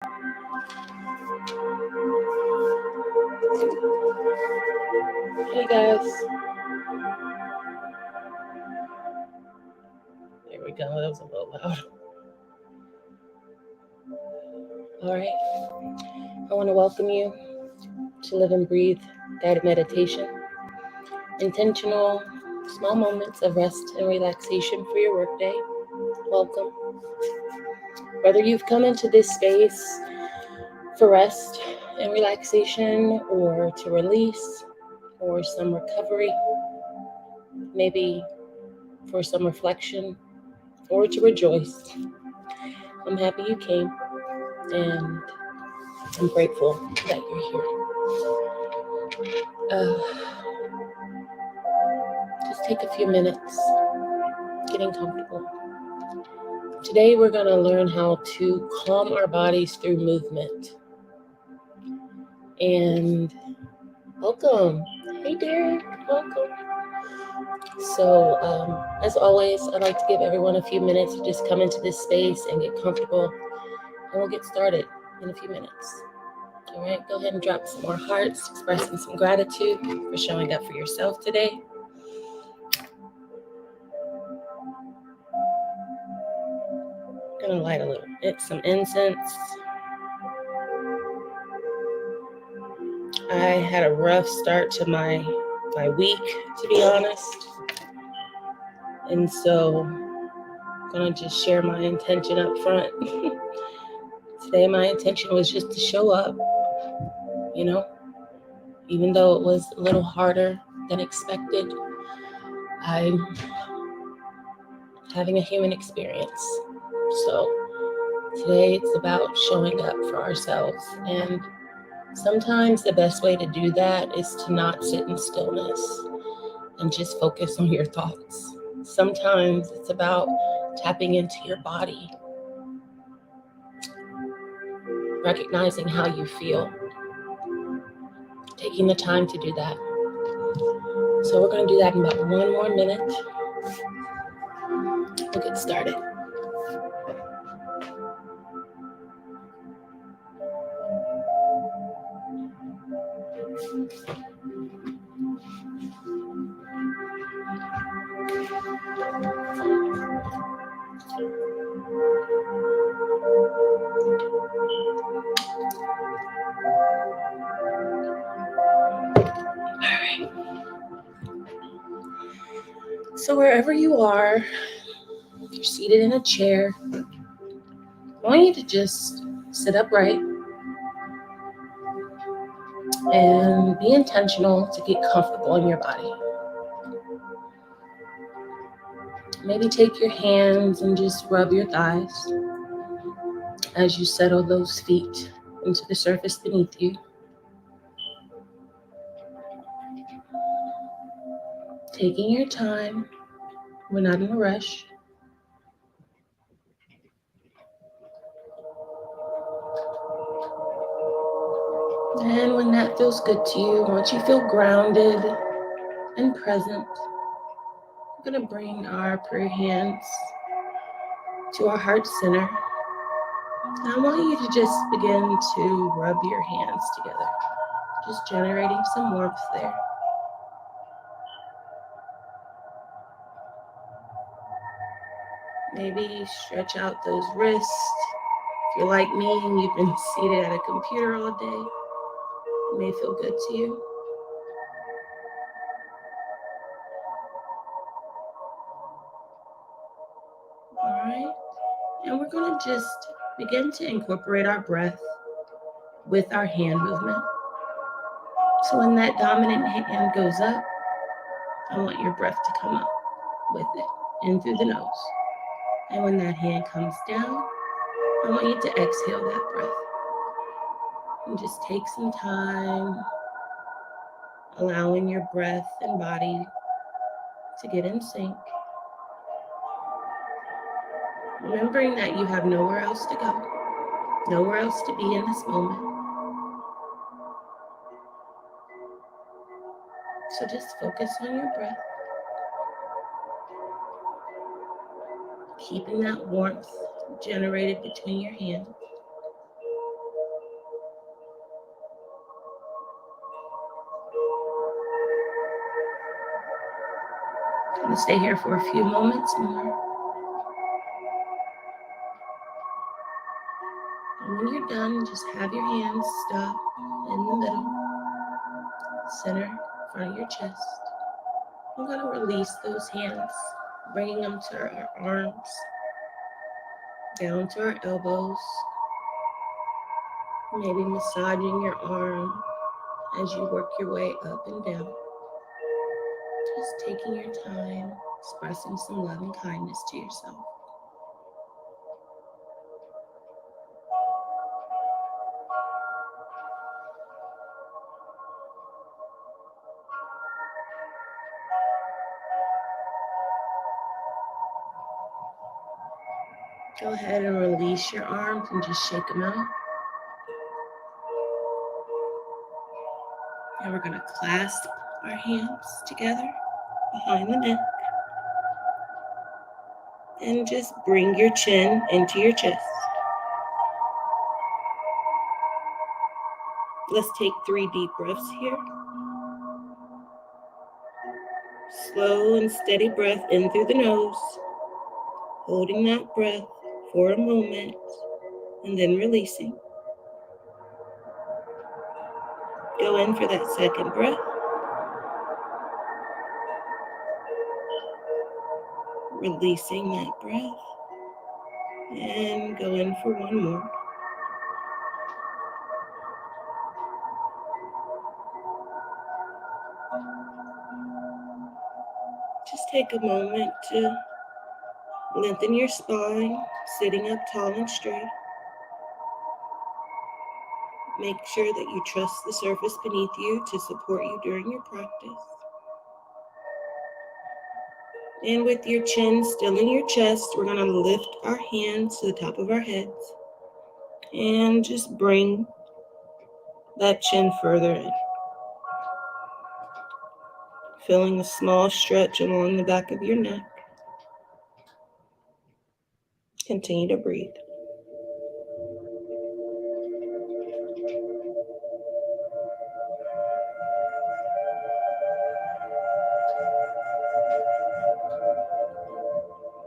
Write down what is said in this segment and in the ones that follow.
Hey guys. There we go. That was a little loud. All right. I want to welcome you to Live and Breathe guided meditation. Intentional, small moments of rest and relaxation for your workday. Welcome. Whether you've come into this space for rest and relaxation, or to release, or some recovery, maybe for some reflection, or to rejoice, I'm happy you came, and I'm grateful that you're here. Just take a few minutes getting comfortable. Today we're going to learn how to calm our bodies through movement. And welcome. Hey Derek, welcome. So as always, I'd like to give everyone a few minutes to just come into this space and get comfortable. And we'll get started in a few minutes. All right, go ahead and drop some more hearts, expressing some gratitude for showing up for yourself today. Gonna light a little bit, some incense. I had a rough start to my week, to be honest. And so I'm gonna just share my intention up front. Today my intention was just to show up, even though it was a little harder than expected. I'm having a human experience. So today it's about showing up for ourselves. And sometimes the best way to do that is to not sit in stillness and just focus on your thoughts. Sometimes it's about tapping into your body, recognizing how you feel, taking the time to do that. So we're going to do that in about 1 more minute. We'll get started. So wherever you are, if you're seated in a chair, I want you to just sit upright and be intentional to get comfortable in your body. Maybe take your hands and just rub your thighs as you settle those feet into the surface beneath you. Taking your time, we're not in a rush. And when that feels good to you, once you feel grounded and present, we're going to bring our prayer hands to our heart center. And I want you to just begin to rub your hands together, just generating some warmth there. Maybe stretch out those wrists. If you're like me and you've been seated at a computer all day, it may feel good to you. All right. And we're going to just begin to incorporate our breath with our hand movement. So when that dominant hand goes up, I want your breath to come up with it, in through the nose. And when that hand comes down, I want you to exhale that breath. And just take some time, allowing your breath and body to get in sync. Remembering that you have nowhere else to go, nowhere else to be in this moment. So just focus on your breath, keeping that warmth generated between your hands. I'm going to stay here for a few moments more. And when you're done, just have your hands stop in the middle, center, in front of your chest. I'm going to release those hands, bringing them to our arms, down to our elbows, maybe massaging your arm as you work your way up and down. Just taking your time, expressing some love and kindness to yourself. Go ahead and release your arms and just shake them out. And we're going to clasp our hands together behind the neck. And just bring your chin into your chest. Let's take 3 deep breaths here. Slow and steady breath in through the nose. Holding that breath for a moment and then releasing. Go in for that second breath. Releasing that breath. And go in for one more. Just take a moment to lengthen your spine, sitting up tall and straight. Make sure that you trust the surface beneath you to support you during your practice. And with your chin still in your chest, we're going to lift our hands to the top of our heads and just bring that chin further in. Feeling a small stretch along the back of your neck. Continue to breathe.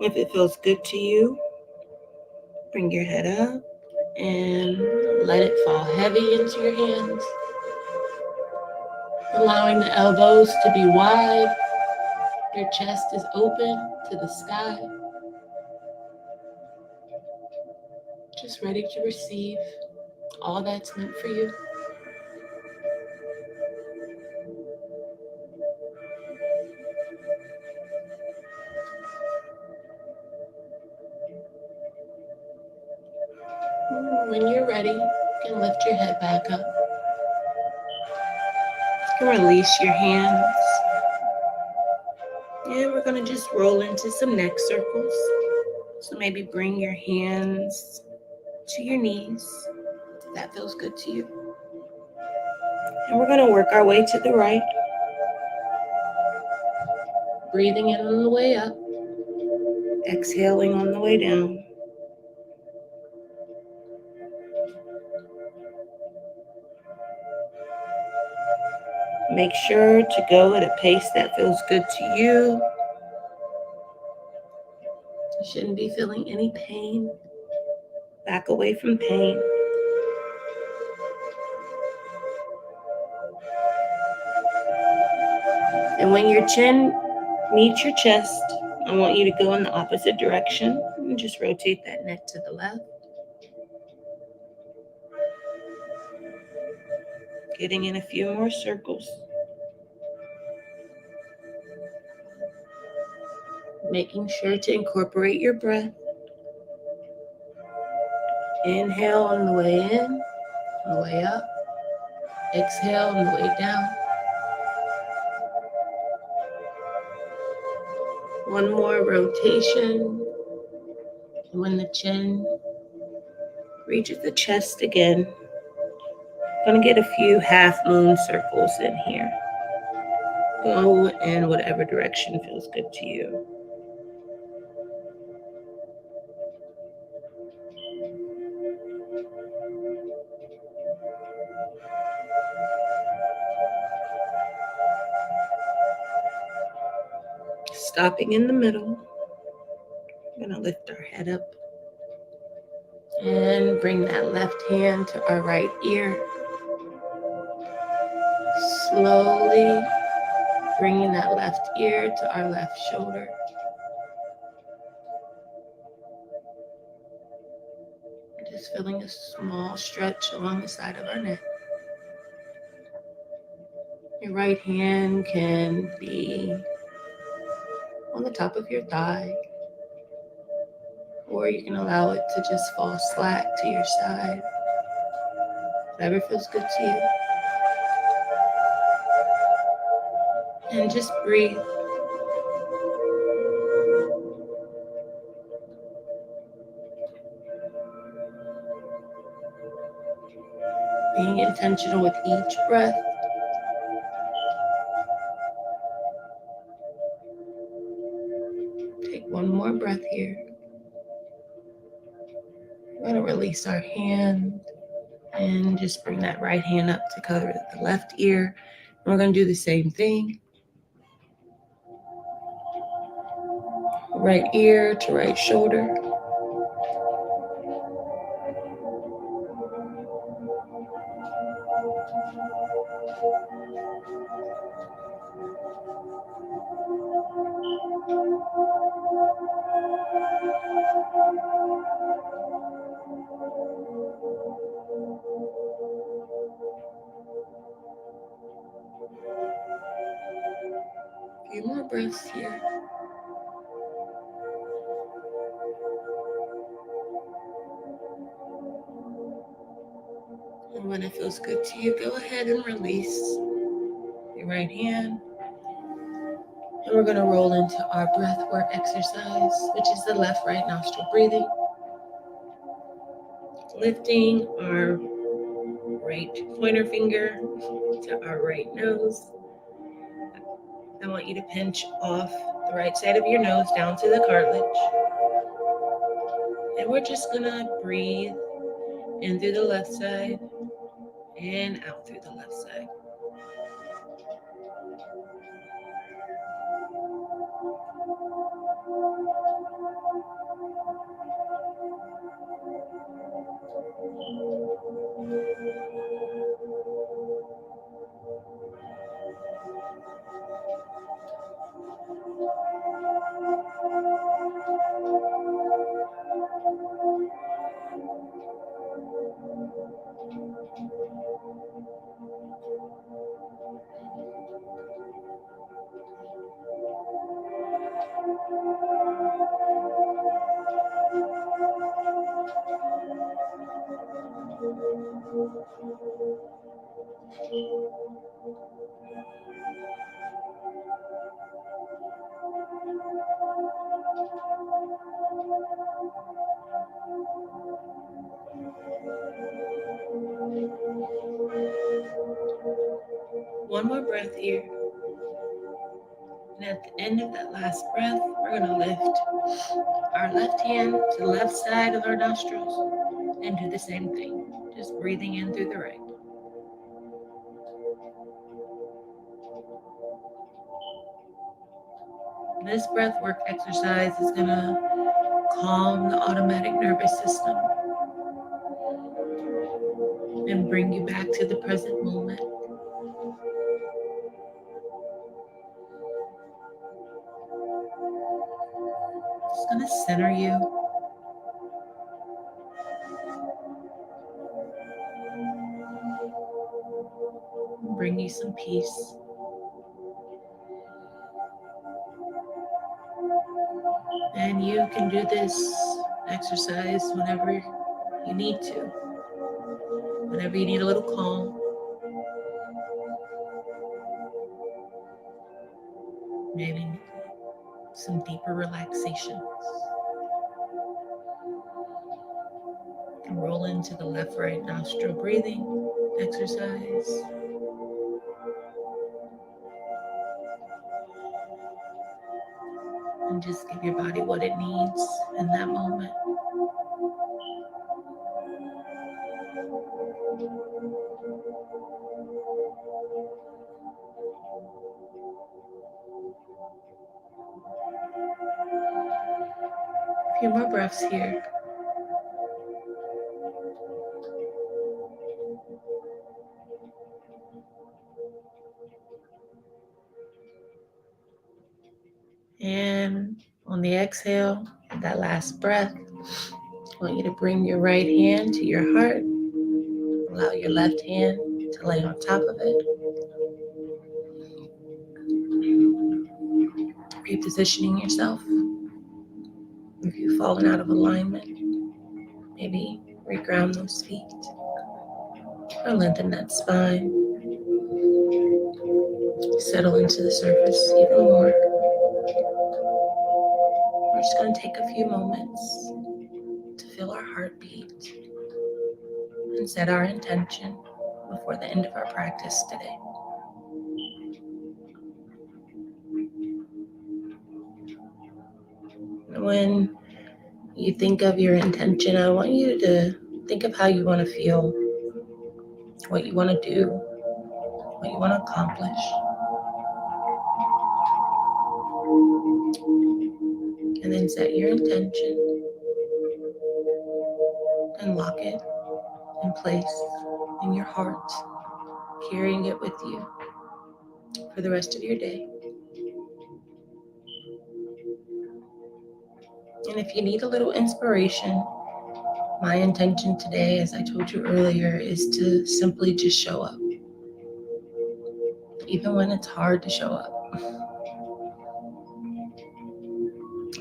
If it feels good to you, bring your head up and let it fall heavy into your hands. Allowing the elbows to be wide. Your chest is open to the sky. Just ready to receive all that's meant for you. When you're ready, you can lift your head back up. You can release your hands. And we're going to just roll into some neck circles. So maybe bring your hands to your knees. If that feels good to you. And we're going to work our way to the right. Breathing in on the way up. Exhaling on the way down. Make sure to go at a pace that feels good to you. You shouldn't be feeling any pain. Back away from pain. And when your chin meets your chest, I want you to go in the opposite direction and just rotate that neck to the left. Getting in a few more circles. Making sure to incorporate your breath. Inhale on the way in, on the way up. Exhale on the way down. One more rotation. And when the chin reaches the chest again, I'm going to get a few half moon circles in here. Go in whatever direction feels good to you. Stopping in the middle. We're going to lift our head up and bring that left hand to our right ear. Slowly bringing that left ear to our left shoulder. Just feeling a small stretch along the side of our neck. Your right hand can be on the top of your thigh, or you can allow it to just fall slack to your side. Whatever feels good to you. And just breathe. Being intentional with each breath. Take one more breath here. We're going to release our hand and just bring that right hand up to cover the left ear. And we're going to do the same thing. Right ear to right shoulder. A few more breaths here. And when it feels good to you, go ahead and release your right hand. And we're going to roll into our breath work exercise, which is the left right nostril breathing. Lifting our right pointer finger to our right nose. I want you to pinch off the right side of your nose down to the cartilage. And we're just going to breathe in through the left side and out through the left side. One more breath here. And at the end of that last breath, we're going to lift our left hand to the left side of our nostrils and do the same thing. Just breathing in through the right. This breath work exercise is going to calm the automatic nervous system and bring you back to the present moment. It's going to center you. Bring you some peace. And you can do this exercise whenever you need to. Whenever you need a little calm. Maybe some deeper relaxation. And roll into the left right nostril breathing exercise. And just give your body what it needs in that moment. A few more breaths here. And on the exhale, that last breath, I want you to bring your right hand to your heart. Allow your left hand to lay on top of it. Repositioning yourself. If you've fallen out of alignment, maybe reground those feet or lengthen that spine. Settle into the surface even more. We're just going to take a few moments to feel our heartbeat and set our intention before the end of our practice today. When you think of your intention, I want you to think of how you want to feel, what you want to do, what you want to accomplish. And then set your intention and lock it in place in your heart, carrying it with you for the rest of your day. And if you need a little inspiration, my intention today, as I told you earlier, is to simply just show up, even when it's hard to show up.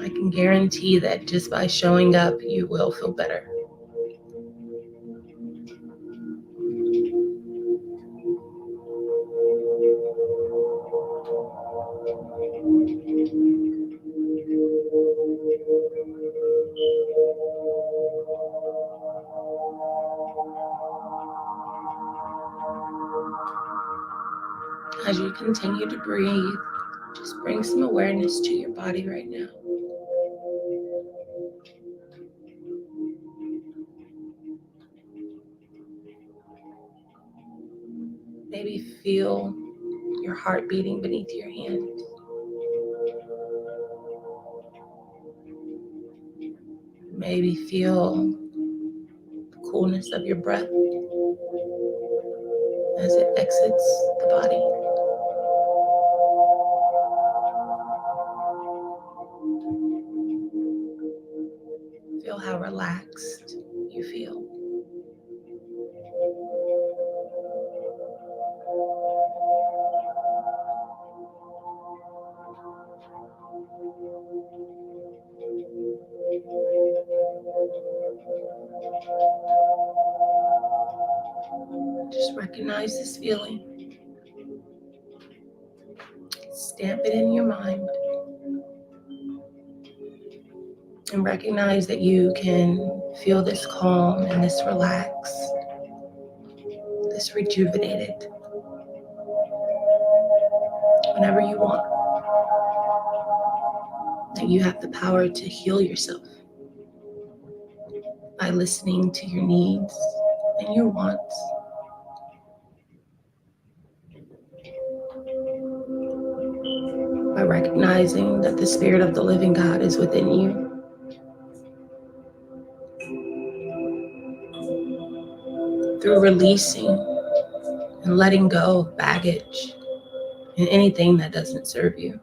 I can guarantee that just by showing up, you will feel better. As you continue to breathe, just bring some awareness to your body right now. Maybe feel your heart beating beneath your hand. Maybe feel the coolness of your breath as it exits the body. Feel how relaxed you feel. Just recognize this feeling. Stamp it in your mind. And recognize that you can feel this calm and this relaxed, this rejuvenated whenever you want. That you have the power to heal yourself by listening to your needs and your wants. By recognizing that the Spirit of the living God is within you. Through releasing and letting go of baggage and anything that doesn't serve you.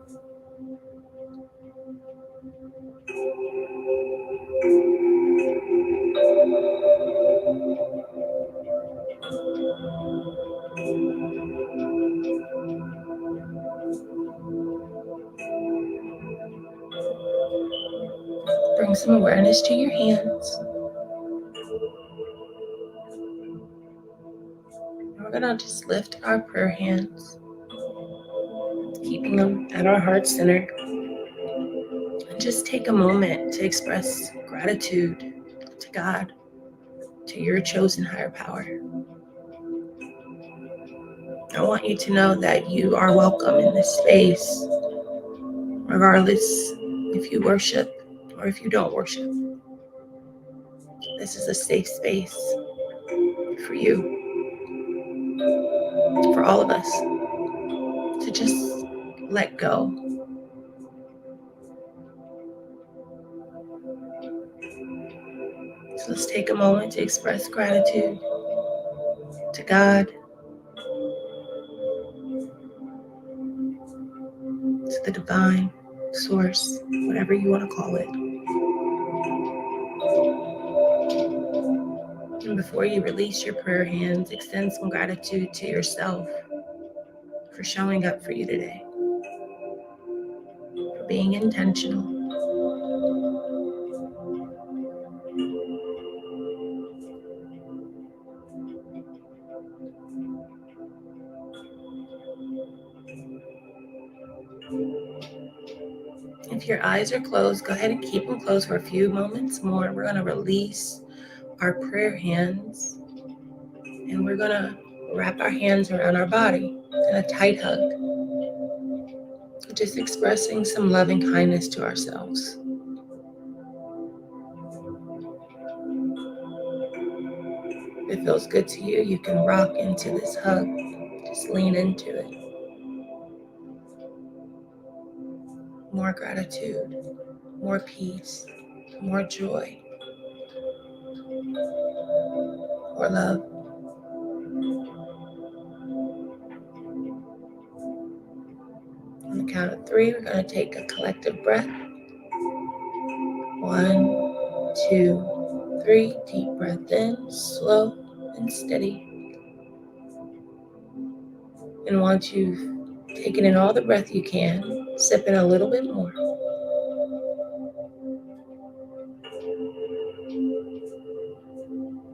Bring some awareness to your hands. And we're going to just lift our prayer hands, keeping them at our heart center. And just take a moment to express gratitude to God, to your chosen higher power. I want you to know that you are welcome in this space, regardless if you worship or if you don't worship. This is a safe space for you, for all of us. to just let go. So let's take a moment to express gratitude to God, to the divine source, whatever you want to call it. And before you release your prayer hands, extend some gratitude to yourself for showing up for you today, for being intentional. If your eyes are closed, go ahead and keep them closed for a few moments more. We're going to release our prayer hands, and we're going to wrap our hands around our body in a tight hug, just expressing some loving kindness to ourselves. If it feels good to you, you can rock into this hug. Just lean into it. More gratitude, more peace, more joy, more love. On the count of 3, we're going to take a collective breath. 1, 2, 3. Deep breath in, slow and steady. And once you've taken in all the breath you can, sip in a little bit more.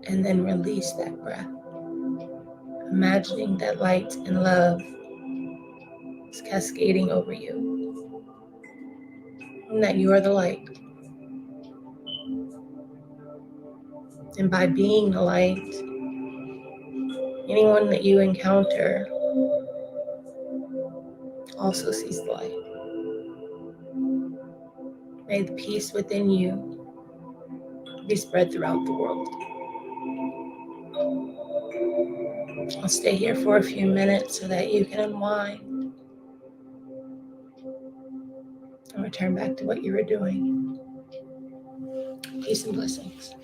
And then release that breath. Imagining that light and love is cascading over you. And that you are the light. And by being the light, anyone that you encounter also sees the light. May the peace within you be spread throughout the world. I'll stay here for a few minutes so that you can unwind and return back to what you were doing. Peace and blessings.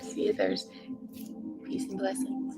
See you Thursday. Peace and blessings.